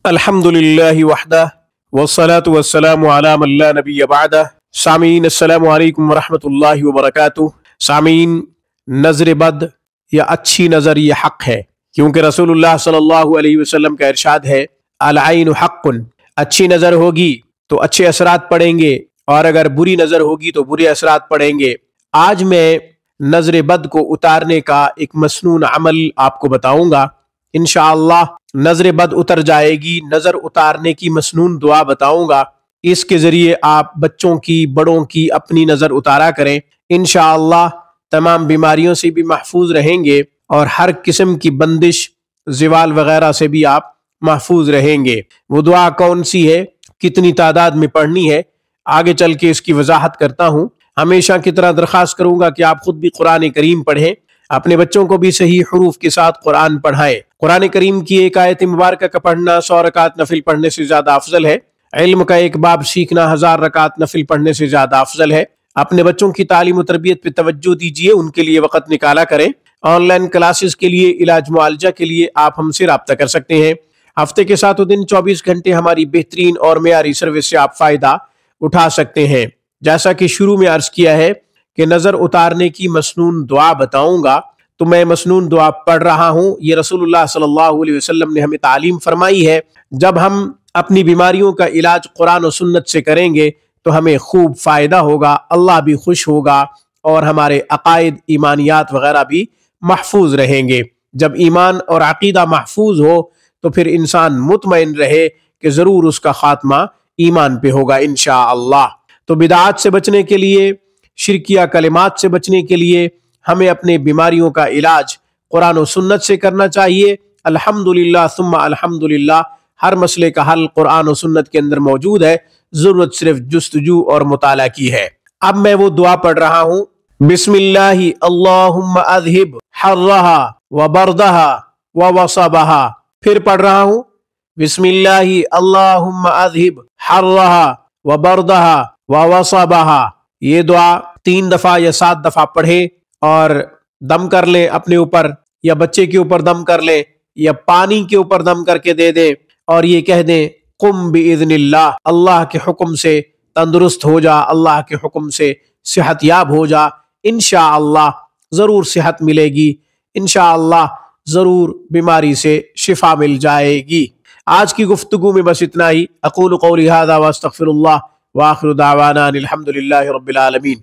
الحمدللہ وحدہ والصلاة والسلام علی من لا نبی بعدہ۔ سامعین السلام علیکم ورحمۃ اللہ وبرکاتہ۔ سامعین، نظر بد یا اچھی نظر یہ حق ہے، کیونکہ رسول اللہ صلی اللہ علیہ وسلم کا ارشاد ہے العین حق۔ اچھی نظر ہوگی تو اچھے اثرات پڑیں گے، اور اگر بری نظر ہوگی تو برے اثرات پڑیں گے۔ آج میں نظر بد کو اتارنے کا ایک مسنون عمل آپ کو بتاؤں گا۔ انشاءاللہ نظر بد اتر جائے گی۔ نظر اتارنے کی مسنون دعا بتاؤں گا، اس کے ذریعے آپ بچوں کی، بڑوں کی اپنی نظر اتارا کریں۔ انشاءاللہ تمام بیماریوں سے بھی محفوظ رہیں گے، اور ہر قسم کی بندش، زوال وغیرہ سے بھی آپ محفوظ رہیں گے۔ وہ دعا کون سی ہے، کتنی تعداد میں پڑھنی ہے، آگے چل کے اس کی وضاحت کرتا ہوں۔ ہمیشہ کی طرح درخواست کروں گا کہ آپ خود بھی قرآن کریم پڑھیں، اپنے بچوں کو بھی صحیح حروف کے ساتھ قرآن پڑھائیں۔ قرآن کریم کی ایک آیت مبارکہ کا پڑھنا 100 رکعت نفل پڑھنے سے زیادہ افضل ہے۔ علم کا ایک باب سیکھنا 1000 رکعت نفل پڑھنے سے زیادہ افضل ہے۔ اپنے بچوں کی تعلیم و تربیت پہ توجہ دیجیے، ان کے لیے وقت نکالا کریں۔ آن لائن کلاسز کے لیے، علاج معالجہ کے لیے آپ ہم سے رابطہ کر سکتے ہیں۔ ہفتے کے 7 دن 24 گھنٹے ہماری بہترین اور معیاری سروس سے آپ فائدہ اٹھا سکتے ہیں۔ جیسا کہ شروع میں عرض کیا ہے کہ نظر اتارنے کی مسنون دعا بتاؤں گا، تو میں مسنون دعا پڑھ رہا ہوں۔ یہ رسول اللہ صلی اللہ علیہ وسلم نے ہمیں تعلیم فرمائی ہے۔ جب ہم اپنی بیماریوں کا علاج قرآن و سنت سے کریں گے تو ہمیں خوب فائدہ ہوگا، اللہ بھی خوش ہوگا، اور ہمارے عقائد، ایمانیات وغیرہ بھی محفوظ رہیں گے۔ جب ایمان اور عقیدہ محفوظ ہو تو پھر انسان مطمئن رہے کہ ضرور اس کا خاتمہ ایمان پہ ہوگا انشاءاللہ۔ تو بدعات سے بچنے کے لیے، شرکیہ کلمات سے بچنے کے لیے ہمیں اپنے بیماریوں کا علاج قرآن و سنت سے کرنا چاہیے۔ الحمدللہ ثم الحمدللہ، ہر مسئلے کا حل قرآن و سنت کے اندر موجود ہے، ضرورت صرف جستجو اور مطالعہ کی ہے۔ اب میں وہ دعا پڑھ رہا ہوں۔ بسم اللہ اللہم اذہب حرہا وبردہا ووصبہا۔ پھر پڑھ رہا ہوں، بسم اللہ اللہم اذہب حرہا وبردہا ووصبہا۔ یہ دعا 3 دفعہ یا 7 دفعہ پڑھیں، اور دم کر لیں اپنے اوپر، یا بچے کے اوپر دم کر لیں، یا پانی کے اوپر دم کر کے دے دیں، اور یہ کہہ دیں قم باذن اللہ، اللہ کے حکم سے تندرست ہو جا، اللہ کے حکم سے صحت یاب ہو جا۔ انشاءاللہ ضرور صحت ملے گی، انشاءاللہ ضرور بیماری سے شفا مل جائے گی۔ آج کی گفتگو میں بس اتنا ہی۔ اقول قولی ھذا واستغفر اللہ، وآخر دعوانا الحمدللہ رب العالمین۔